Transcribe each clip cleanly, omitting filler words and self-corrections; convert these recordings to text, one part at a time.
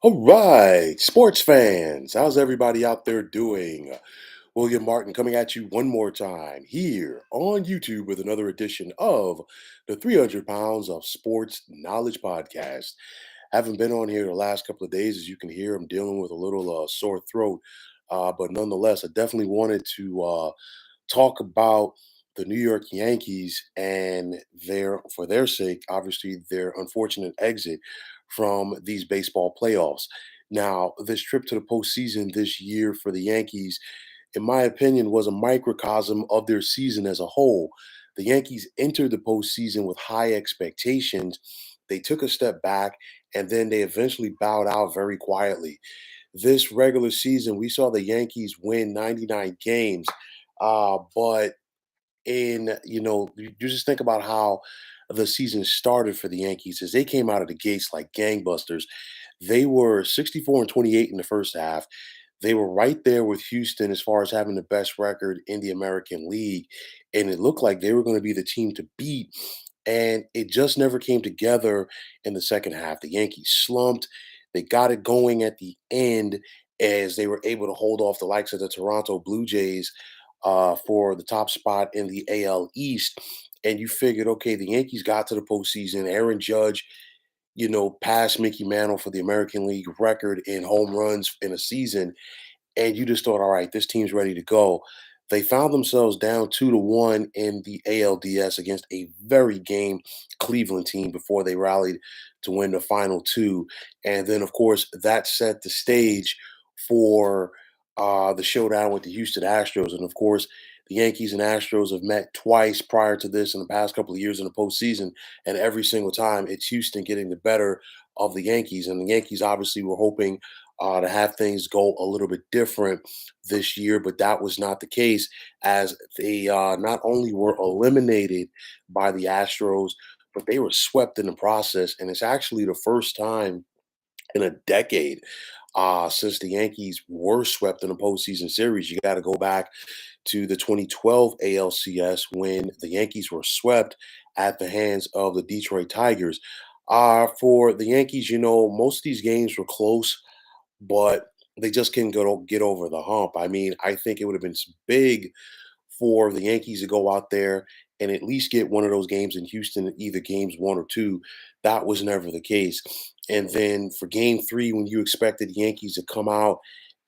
All right, sports fans, how's everybody out there doing? William Martin coming at you one more time here on YouTube with another edition of the 300 Pounds of Sports Knowledge Podcast. Haven't been on here the last couple of days. As you can hear, I'm dealing with a little sore throat. But nonetheless, I definitely wanted to talk about the New York Yankees and for their sake, obviously, their unfortunate exit from these baseball playoffs. Now, this trip to the postseason this year for the Yankees, in my opinion, was a microcosm of their season as a whole. The Yankees entered the postseason with high expectations. They took a step back and then they eventually bowed out very quietly. This regular season, we saw the Yankees win 99 games, but you just think about how the season started for the Yankees as they came out of the gates like gangbusters. They were 64 and 28 in the first half. They were right there with Houston as far as having the best record in the American League. And it looked like they were going to be the team to beat. And it just never came together in the second half. The Yankees slumped. They got it going at the end as they were able to hold off the likes of the Toronto Blue Jays for the top spot in the AL East. And you figured, okay, the Yankees got to the postseason. Aaron Judge, passed Mickey Mantle for the American League record in home runs in a season, and you just thought, all right, this team's ready to go. They found themselves down 2-1 in the ALDS against a very game Cleveland team before they rallied to win the final two. And then, of course, that set the stage for the showdown with the Houston Astros. And of course, the Yankees and Astros have met twice prior to this in the past couple of years in the postseason. And every single time, it's Houston getting the better of the Yankees. And the Yankees obviously were hoping to have things go a little bit different this year, but that was not the case as they not only were eliminated by the Astros, but they were swept in the process. And it's actually the first time in a decade since the Yankees were swept in a postseason series. You got to go back to the 2012 ALCS when the Yankees were swept at the hands of the Detroit Tigers. For the Yankees, most of these games were close, but they just couldn't get over the hump. I mean, I think it would have been big for the Yankees to go out there and at least get one of those games in Houston, either games one or two. That was never the case. And then for game three, when you expected the Yankees to come out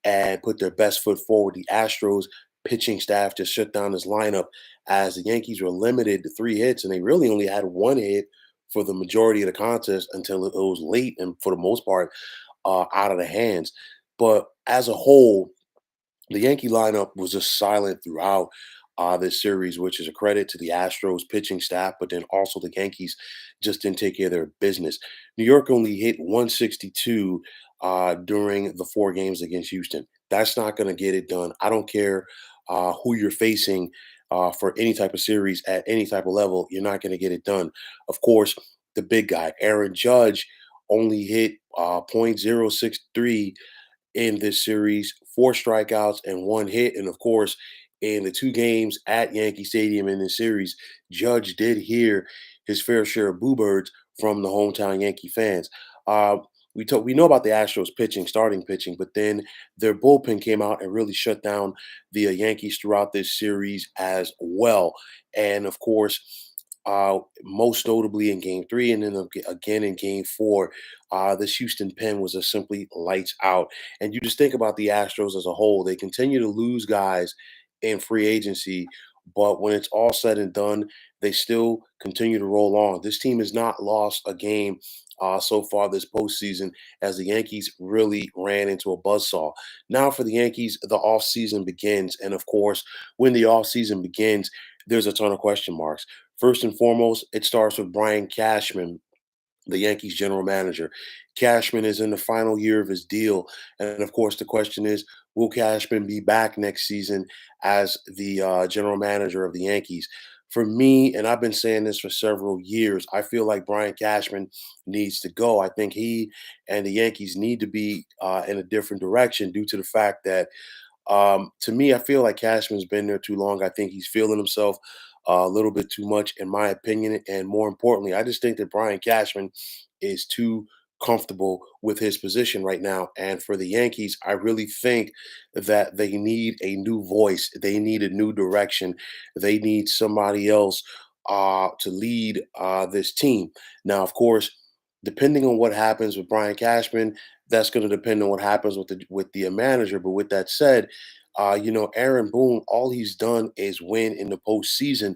and put their best foot forward, the Astros pitching staff just shut down this lineup as the Yankees were limited to three hits, and they really only had one hit for the majority of the contest until it was late and for the most part out of the hands. But as a whole, the Yankee lineup was just silent throughout this series, which is a credit to the Astros pitching staff, but then also the Yankees just didn't take care of their business. New York only hit 162 during the four games against Houston. That's not going to get it done. I don't care who you're facing for any type of series at any type of level. You're not going to get it done. Of course, the big guy, Aaron Judge, only hit .063 in this series, four strikeouts and one hit. And of course, in the two games at Yankee Stadium in this series, Judge did hear his fair share of boo birds from the hometown Yankee fans. We know about the Astros pitching, starting pitching, but then their bullpen came out and really shut down the Yankees throughout this series as well. And of course, most notably in Game Three, and then again in Game Four, this Houston pen was just simply lights out. And you just think about the Astros as a whole; they continue to lose guys in free agency, but when it's all said and done, they still continue to roll on. This team has not lost a game so far this postseason as the Yankees really ran into a buzzsaw. Now for the Yankees, the offseason begins. And of course, when the offseason begins, there's a ton of question marks. First and foremost, it starts with Brian Cashman, the Yankees general manager. Cashman is in the final year of his deal. And of course, the question is, will Cashman be back next season as the general manager of the Yankees? For me, and I've been saying this for several years, I feel like Brian Cashman needs to go. I think he and the Yankees need to be in a different direction due to the fact that to me, I feel like Cashman's been there too long. I think he's feeling himself a little bit too much, in my opinion. And more importantly, I just think that Brian Cashman is too comfortable with his position right now. And for the Yankees, I really think that they need a new voice. They need a new direction. They need somebody else to lead this team. Now, of course, depending on what happens with Brian Cashman, that's going to depend on what happens with the manager. But with that said, Aaron Boone, all he's done is win in the postseason.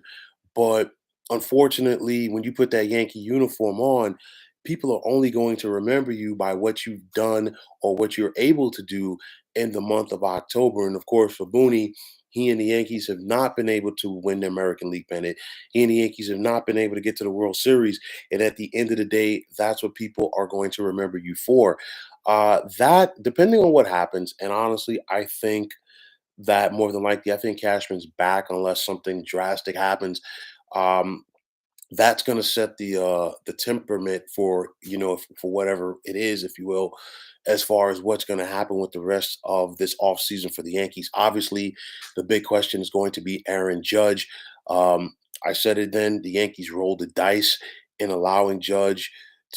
But unfortunately, when you put that Yankee uniform on, people are only going to remember you by what you've done or what you're able to do in the month of October. And of course, for Booney, he and the Yankees have not been able to win the American League pennant. He and the Yankees have not been able to get to the World Series. And at the end of the day, that's what people are going to remember you for. That, depending on what happens, and honestly, I think that more than likely, I think Cashman's back unless something drastic happens. Um, that's going to set the temperament for for whatever it is, if you will, as far as what's going to happen with the rest of this offseason for the Yankees. Obviously, the big question is going to be Aaron Judge. um, I said it then, the Yankees rolled the dice in allowing Judge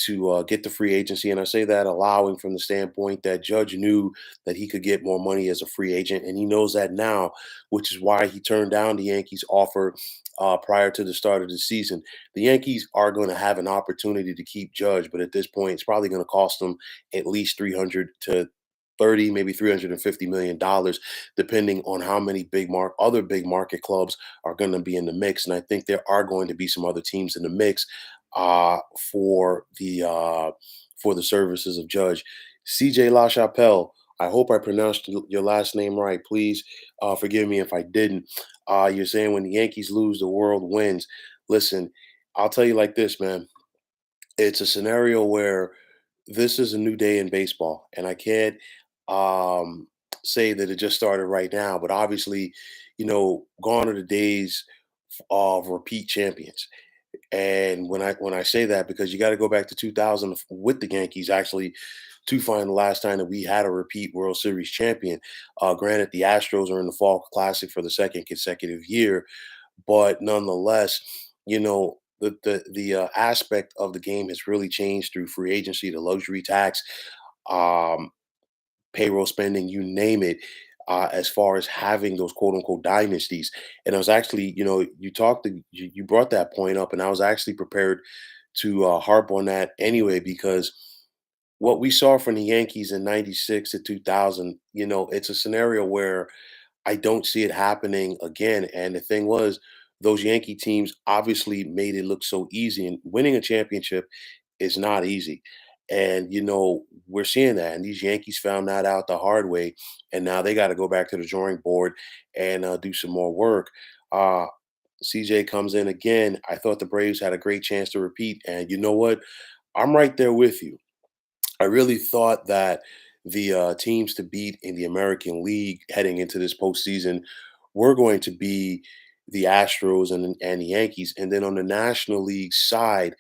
to get the free agency, and I say that allowing from the standpoint that Judge knew that he could get more money as a free agent, and he knows that now, which is why he turned down the Yankees offer prior to the start of the season. The Yankees are going to have an opportunity to keep Judge, but at this point, it's probably going to cost them at least 300 to 30, maybe $350 million, depending on how many other big market clubs are going to be in the mix. And I think there are going to be some other teams in the mix uh, for the services of Judge. CJ LaChapelle. I hope I pronounced your last name right. Please forgive me if I didn't. You're saying when the Yankees lose, the world wins. Listen, I'll tell you like this, man. It's a scenario where this is a new day in baseball, and I can't um, say that it just started right now. But obviously, gone are the days of repeat champions. And when I say that, because you got to go back to 2000 with the Yankees actually to find the last time that we had a repeat World Series champion. Granted, the Astros are in the Fall Classic for the second consecutive year, but nonetheless, the aspect of the game has really changed through free agency, the luxury tax, um, payroll spending, you name it. As far as having those quote unquote dynasties, and I was actually, you brought that point up, and I was actually prepared to harp on that anyway because what we saw from the Yankees in '96 to 2000, it's a scenario where I don't see it happening again. And the thing was, those Yankee teams obviously made it look so easy, and winning a championship is not easy. And we're seeing that, and these Yankees found that out the hard way, and now they got to go back to the drawing board and do some more work. Uh, CJ comes in again. I thought the Braves had a great chance to repeat, and you know what? I'm right there with you. I really thought that the teams to beat in the American League heading into this postseason were going to be the Astros and the Yankees. And then on the National League side,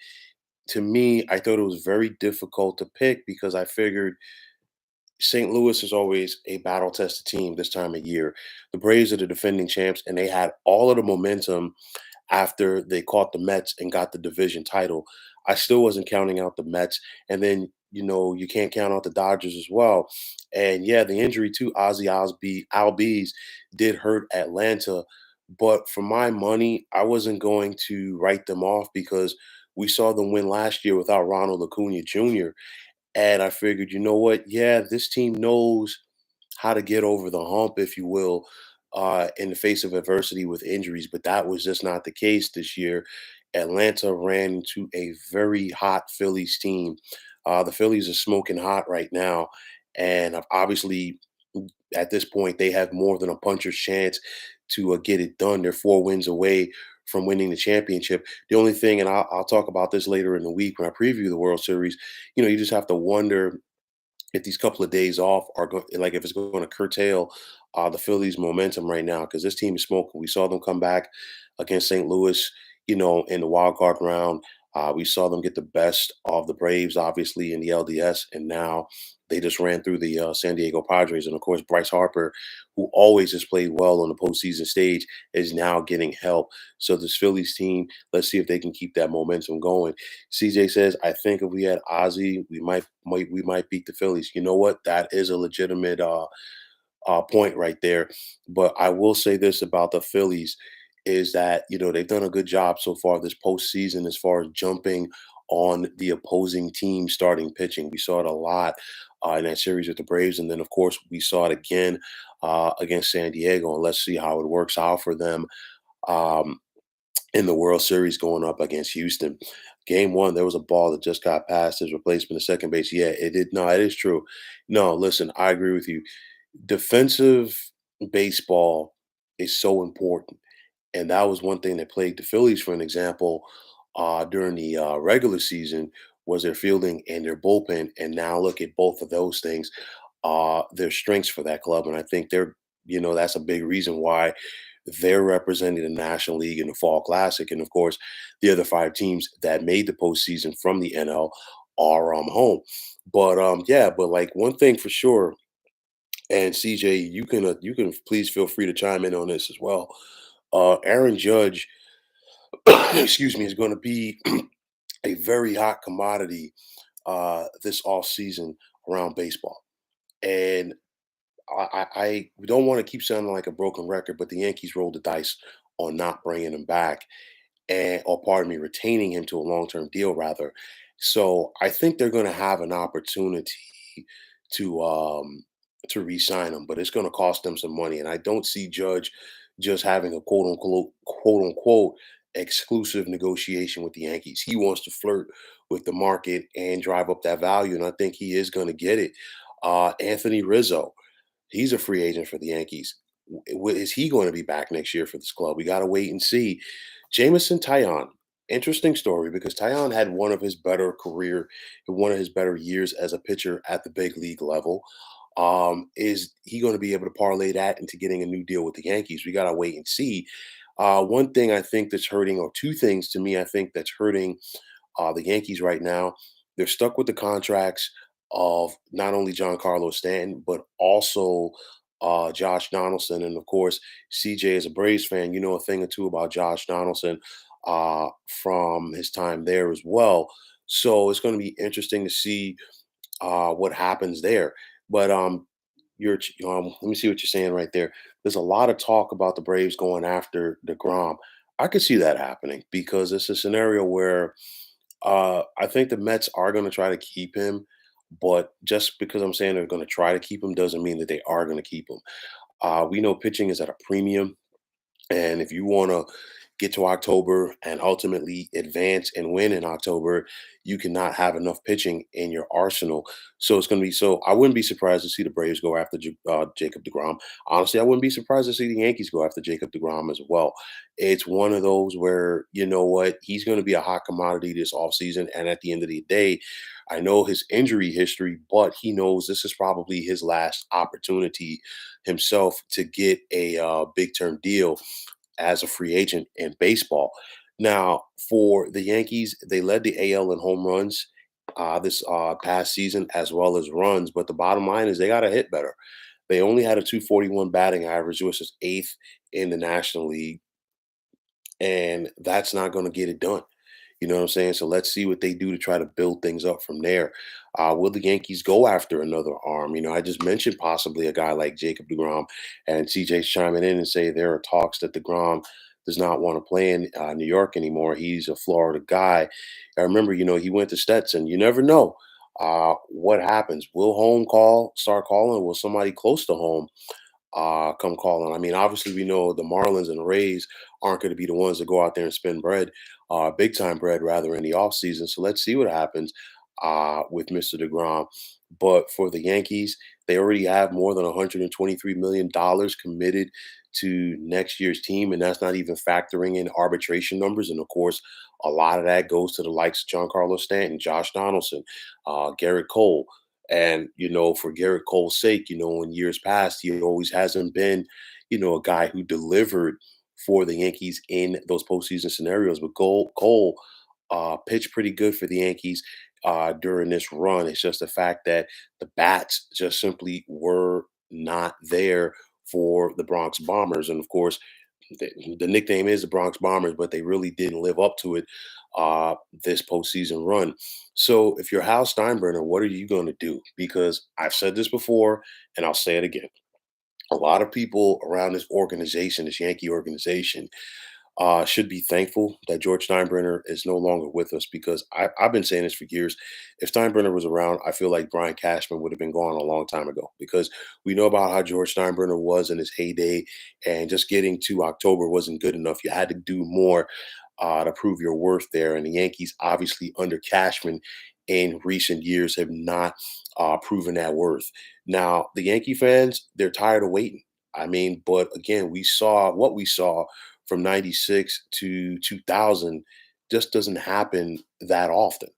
to me, I thought it was very difficult to pick because I figured St. Louis is always a battle tested team this time of year. The Braves are the defending champs, and they had all of the momentum after they caught the Mets and got the division title. I still wasn't counting out the Mets. And then, you can't count out the Dodgers as well. And yeah, the injury to Ozzy Albies did hurt Atlanta. But for my money, I wasn't going to write them off because we saw them win last year without Ronald Acuna Jr. And I figured, you know what? Yeah, this team knows how to get over the hump, if you will, in the face of adversity with injuries. But that was just not the case this year. Atlanta ran into a very hot Phillies team. The Phillies are smoking hot right now. And obviously, at this point, they have more than a puncher's chance to get it done. They're 4 wins away from winning the championship. The only thing, and I'll talk about this later in the week when I preview the World Series, you just have to wonder if these couple of days off are going, like if it's going to curtail the Phillies' momentum right now, because this team is smoking. We saw them come back against St. Louis, in the wild card round. We saw them get the best of the Braves, obviously, in the LDS, and now they just ran through the San Diego Padres. And of course, Bryce Harper, who always has played well on the postseason stage, is now getting help. So this Phillies team, let's see if they can keep that momentum going. CJ says, "I think if we had Ozzy, we might beat the Phillies." You know what? That is a legitimate point right there. But I will say this about the Phillies is that they've done a good job so far this postseason as far as jumping on the opposing team starting pitching. We saw it a lot in that series with the Braves, and then of course we saw it again against San Diego. And let's see how it works out for them um, in the World Series going up against Houston. Game one, there was a ball that just got past his replacement at second base. Yeah, it did. No, it is true. No, listen, I agree with you. Defensive baseball is so important, and that was one thing that plagued the Phillies, for an example, during the regular season, was their fielding and their bullpen. And now look at both of those things, their strengths for that club, and I think that's a big reason why they're representing the National League in the Fall Classic. And of course, the other five teams that made the postseason from the NL are home. But yeah, but like one thing for sure, and CJ, you can please feel free to chime in on this as well. Aaron Judge, excuse me, is going to be a very hot commodity this off season around baseball. And I don't want to keep sounding like a broken record, but the Yankees rolled the dice on not bringing him back, and or pardon me, retaining him to a long-term deal rather. So I think they're going to have an opportunity to um to re-sign him, but it's going to cost them some money. And I don't see Judge just having a quote unquote exclusive negotiation with the Yankees. He wants to flirt with the market and drive up that value, and I think he is going to get it. Anthony Rizzo, he's a free agent for the Yankees. Is he going to be back next year for this club? We got to wait and see. Jamison Tyon, interesting story because Tyon had one of his better years as a pitcher at the big league level. Is he going to be able to parlay that into getting a new deal with the Yankees? We got to wait and see. One thing I think that's hurting, or two things to me, I think that's hurting the Yankees right now, they're stuck with the contracts of not only John Carlos Stanton, but also Josh Donaldson. And of course, CJ is a Braves fan. You know a thing or two about Josh Donaldson from his time there as well. So it's going to be interesting to see what happens there. But let me see what you're saying right there. There's a lot of talk about the Braves going after DeGrom. I could see that happening because it's a scenario where I think the Mets are going to try to keep him, but just because I'm saying they're going to try to keep him doesn't mean that they are going to keep him. We know pitching is at a premium, and if you want to get to October and ultimately advance and win in October, you cannot have enough pitching in your arsenal. So it's going to be so. I wouldn't be surprised to see the Braves go after Jacob DeGrom. Honestly, I wouldn't be surprised to see the Yankees go after Jacob DeGrom as well. It's one of those where you know what, he's going to be a hot commodity this offseason. And at the end of the day, I know his injury history, but he knows this is probably his last opportunity himself to get a big term deal as a free agent in baseball. Now, for the Yankees, they led the AL in home runs this past season as well as runs. But the bottom line is they got to hit better. They only had a 241 batting average, which is eighth in the National League, and that's not going to get it done. You know what I'm saying? So let's see what they do to try to build things up from there. Will the Yankees go after another arm? I just mentioned possibly a guy like Jacob DeGrom, and CJ's chiming in and say there are talks that DeGrom does not want to play in New York anymore. He's a Florida guy. I remember, he went to Stetson. You never know what happens. Will home start calling? Will somebody close to home come calling? I mean, obviously, we know the Marlins and the Rays aren't going to be the ones that go out there and spend bread, big time bread rather, in the offseason. So let's see what happens with Mr. DeGrom. But for the Yankees, they already have more than $123 million committed to next year's team. And that's not even factoring in arbitration numbers. And of course, a lot of that goes to the likes of John Carlos Stanton, Josh Donaldson, Garrett Cole. And, for Garrett Cole's sake, in years past, he always hasn't been, a guy who delivered for the Yankees in those postseason scenarios. But Cole pitched pretty good for the Yankees during this run. It's just the fact that the bats just simply were not there for the Bronx Bombers. And of course, the nickname is the Bronx Bombers, but they really didn't live up to it this postseason run. So if you're Hal Steinbrenner, what are you going to do? Because I've said this before, and I'll say it again. A lot of people around this organization, this Yankee organization, should be thankful that George Steinbrenner is no longer with us because I've been saying this for years. If Steinbrenner was around, I feel like Brian Cashman would have been gone a long time ago because we know about how George Steinbrenner was in his heyday, and just getting to October wasn't good enough. You had to do more to prove your worth there. And the Yankees, obviously under Cashman in recent years, have not proven that worth. Now, the Yankee fans, they're tired of waiting. I mean, but again, we saw what we saw from 96 to 2000 just doesn't happen that often.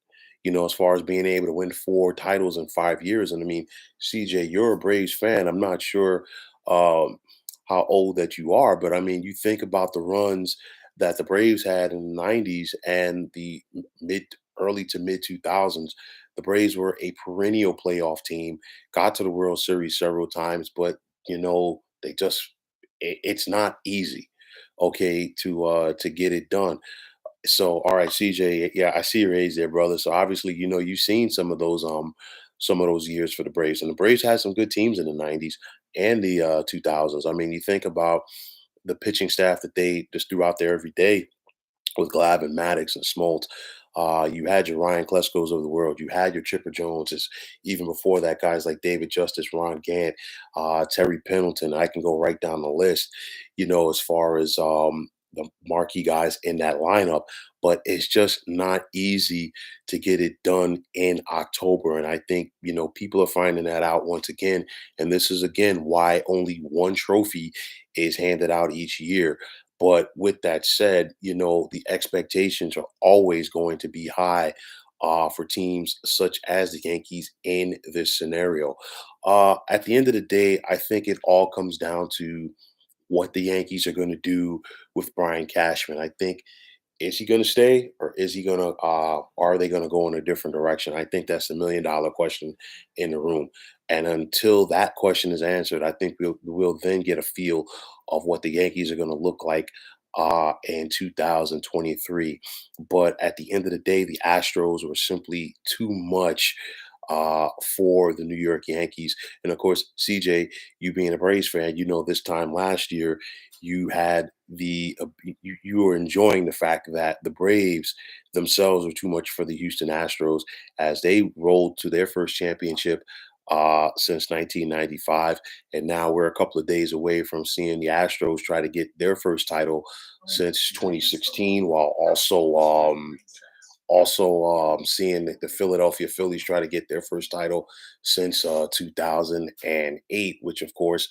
As far as being able to win 4 titles in 5 years. And I mean, CJ, you're a Braves fan. I'm not sure um, how old that you are, but I mean, you think about the runs that the Braves had in the 90s and the early to mid 2000s. The Braves were a perennial playoff team, got to the World Series several times, but they just it's not easy, okay, to get it done. So, all right, CJ, yeah, I see your age there, brother. So obviously, you've seen some of those years for the Braves, and the Braves had some good teams in the '90s and the 2000s. I mean, you think about the pitching staff that they just threw out there every day with Glavine, Maddox, and Smoltz. You had your Ryan Kleskos of the world. You had your Chipper Joneses. Even before that, guys like David Justice, Ron Gant, Terry Pendleton. I can go right down the list, as far as the marquee guys in that lineup. But it's just not easy to get it done in October. And I think, people are finding that out once again. And this is, again, why only one trophy is handed out each year. But with that said, the expectations are always going to be high for teams such as the Yankees in this scenario. At the end of the day, I think it all comes down to what the Yankees are going to do with Brian Cashman. I think, is he going to stay, or is he going to are they going to go in a different direction? I think that's the $1 million question in the room. And until that question is answered, I think we'll then get a feel of what the Yankees are going to look like in 2023. But at the end of the day, the Astros were simply too much for the New York Yankees. And of course, CJ, you being a Braves fan, this time last year you had you were enjoying the fact that the Braves themselves were too much for the Houston Astros as they rolled to their first championship since 1995, and now we're a couple of days away from seeing the Astros try to get their first title since 2016, while also seeing the Philadelphia Phillies try to get their first title since 2008, which of course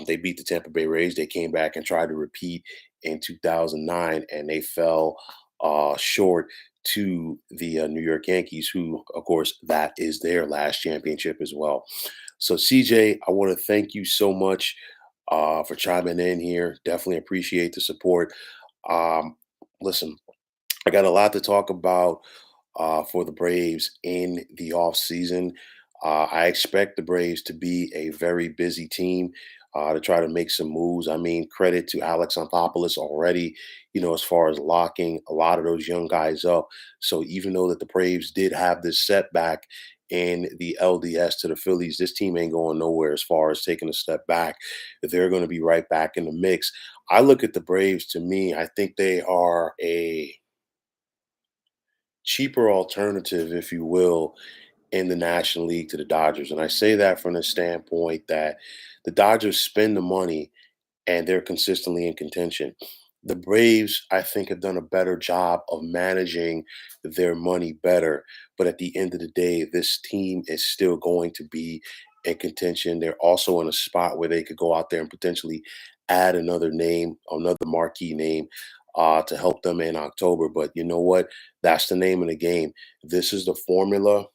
they beat the Tampa Bay Rays. They came back and tried to repeat in 2009, and they fell short to the New York Yankees, who, of course, that is their last championship as well. So, CJ, I want to thank you so much for chiming in here. Definitely appreciate the support. Um, Listen, I got a lot to talk about for the Braves in the offseason. I expect the Braves to be a very busy team to try to make some moves. I mean, credit to Alex Anthopoulos already, as far as locking a lot of those young guys up. So even though that the Braves did have this setback in the LDS to the Phillies, this team ain't going nowhere as far as taking a step back. They're going to be right back in the mix. I look at the Braves, to me, I think they are a cheaper alternative, if you will, in the National League to the Dodgers. And I say that from the standpoint that the Dodgers spend the money and they're consistently in contention. The Braves, I think, have done a better job of managing their money better. But at the end of the day, this team is still going to be in contention. They're also in a spot where they could go out there and potentially add another name, another marquee name to help them in October. But you know what? That's the name of the game. This is the formula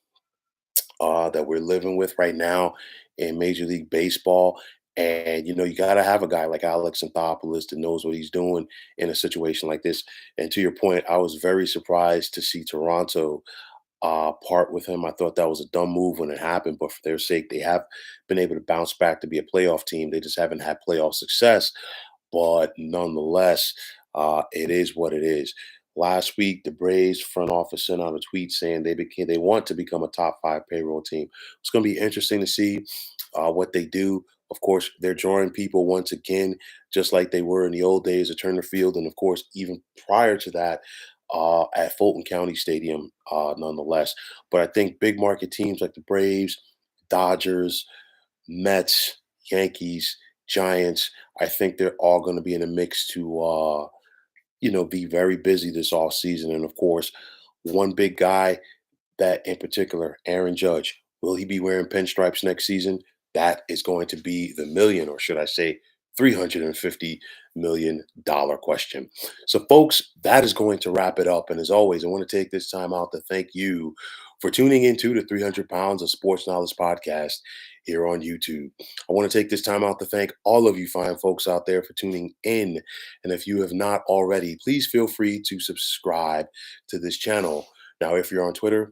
that we're living with right now in Major League Baseball. And you got to have a guy like Alex Anthopoulos that knows what he's doing in a situation like this. And to your point, I was very surprised to see Toronto part with him. I thought that was a dumb move when it happened, but for their sake, they have been able to bounce back to be a playoff team. They just haven't had playoff success, but nonetheless, it is what it is. Last week, the Braves front office sent out a tweet saying they want to become a top five payroll team. It's going to be interesting to see what they do. Of course, they're drawing people once again, just like they were in the old days at Turner Field, and of course, even prior to that, at Fulton County Stadium, nonetheless. But I think big market teams like the Braves, Dodgers, Mets, Yankees, Giants, I think they're all going to be in a mix to, be very busy this off season. And of course, one big guy that in particular, Aaron Judge, will he be wearing pinstripes next season? That is going to be the million, or should I say, $350 million question. So, folks, that is going to wrap it up. And as always, I want to take this time out to thank you for tuning into the 300 Pounds of Sports Knowledge podcast here on YouTube. I want to take this time out to thank all of you fine folks out there for tuning in. And if you have not already, please feel free to subscribe to this channel. Now, if you're on Twitter,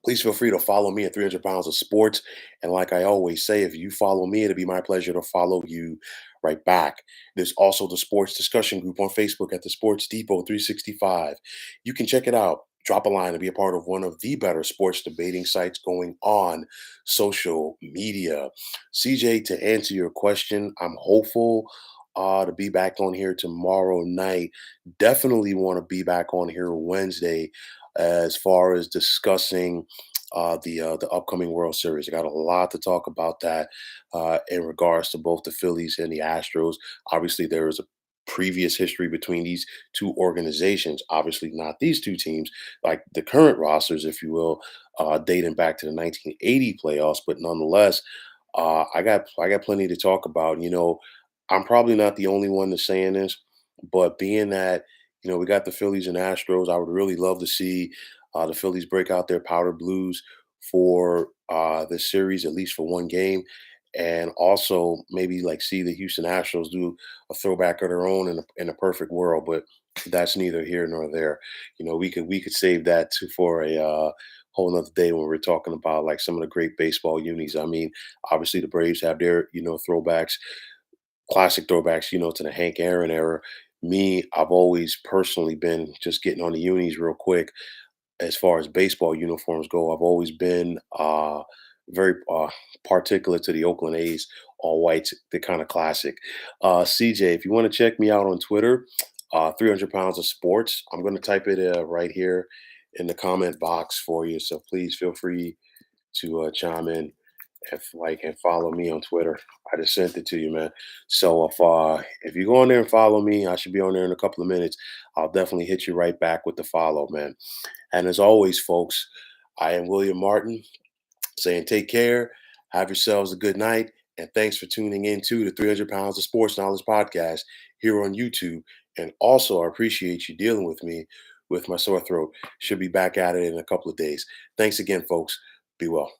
please feel free to follow me at 300 Pounds of Sports. And like I always say, if you follow me, it'll be my pleasure to follow you right back. There's also the sports discussion group on Facebook at the Sports Depot 365. You can check it out. Drop a line and be a part of one of the better sports debating sites going on social media. CJ, to answer your question, I'm hopeful to be back on here tomorrow night. Definitely want to be back on here Wednesday as far as discussing the upcoming World Series. I got a lot to talk about that in regards to both the Phillies and the Astros. Obviously, there is a previous history between these two organizations. Obviously, not these two teams, like the current rosters, if you will, dating back to the 1980 playoffs. But nonetheless, I got plenty to talk about. I'm probably not the only one that's saying this, but being that we got the Phillies and Astros, I would really love to see the Phillies break out their powder blues for this series, at least for one game, and also maybe like see the Houston Astros do a throwback of their own in a perfect world. But that's neither here nor there. We could save that for a whole nother day when we're talking about like some of the great baseball unis. I mean, obviously the Braves have their throwbacks, classic throwbacks, to the Hank Aaron era. Me, I've always personally been just getting on the unis real quick. As far as baseball uniforms go, I've always been very particular to the Oakland A's all whites, the kind of classic. CJ, if you want to check me out on Twitter, 300 Pounds of Sports, I'm going to type it right here in the comment box for you. So please feel free to chime in and follow me on Twitter. I just sent it to you, man. So if you go on there and follow me, I should be on there in a couple of minutes. I'll definitely hit you right back with the follow, man. And as always, folks, I am William Martin saying take care, have yourselves a good night, and thanks for tuning in to the 300 Pounds of Sports Knowledge podcast here on YouTube. And also, I appreciate you dealing with me with my sore throat. Should be back at it in a couple of days. Thanks again, folks. Be well.